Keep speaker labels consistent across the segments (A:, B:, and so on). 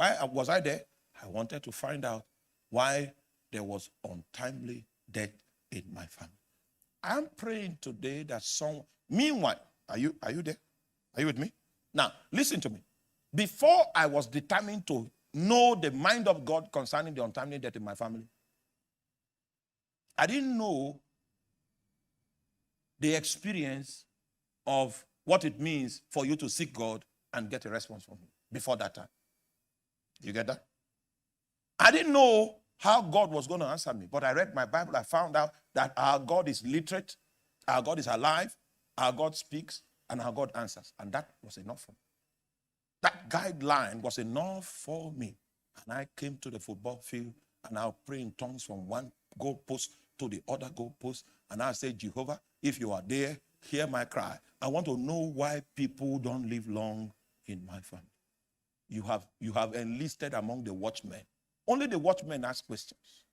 A: Why was I there? I wanted to find out why there was untimely death in my family. I'm praying today that meanwhile, are you there? Are you with me? Now, listen to me. Before I was determined to know the mind of God concerning the untimely death in my family, I didn't know the experience of what it means for you to seek God and get a response from Him before that time. You get that? I didn't know how God was going to answer me, but I read my Bible. I found out that our God is literate, our God is alive, our God speaks, and our God answers. And that was enough for me. That guideline was enough for me. And I came to the football field and I'll pray in tongues from one goalpost to the other goalpost. And I say, Jehovah, if you are there, hear my cry. I want to know why people don't live long in my family. You have enlisted among the watchmen. Only the watchmen ask questions.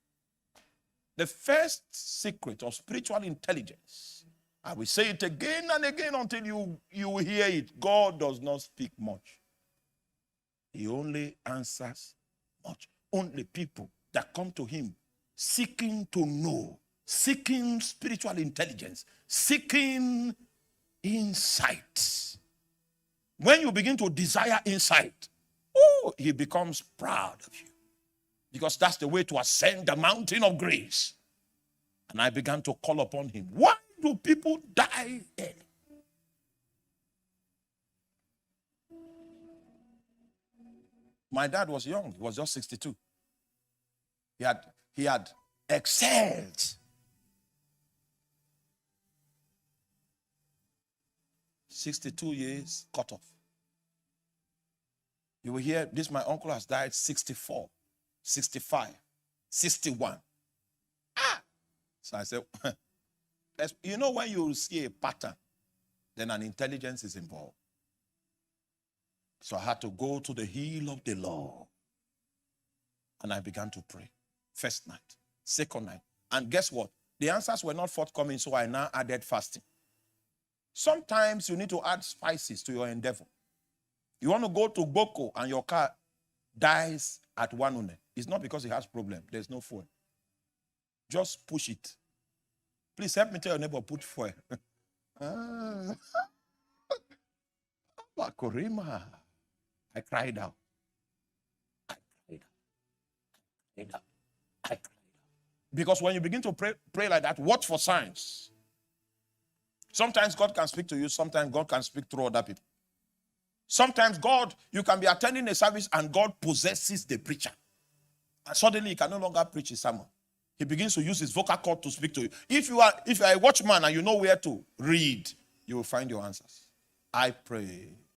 A: The first secret of spiritual intelligence, I will say it again and again until you hear it. God does not speak much. He only answers much. Only people that come to Him seeking to know, seeking spiritual intelligence, seeking insight. When you begin to desire insight, He becomes proud of you. Because that's the way to ascend the mountain of grace. And I began to call upon Him. Why do people die early? My dad was young. He was just 62. He had excelled. "62 years cut off." You will hear this, my uncle has died 64, 65, 61. So I said, you know, when you see a pattern, then an intelligence is involved. So I had to go to the hill of the Lord. And I began to pray. First night, second night. And guess what? The answers were not forthcoming, so I now added fasting. Sometimes you need to add spices to your endeavor. You want to go to Boko and your car dies at Wanune. It's not because it has problem. There's no fuel. Just push it. Please help me tell your neighbor, put fuel. Bakorima. I cried out. I cried out. Because when you begin to pray like that, watch for signs. Sometimes God can speak to you. Sometimes God can speak through other people. Sometimes God, you can be attending a service and God possesses the preacher. And suddenly he can no longer preach his sermon. He begins to use his vocal cord to speak to you. If you are a watchman and you know where to read, you will find your answers. I pray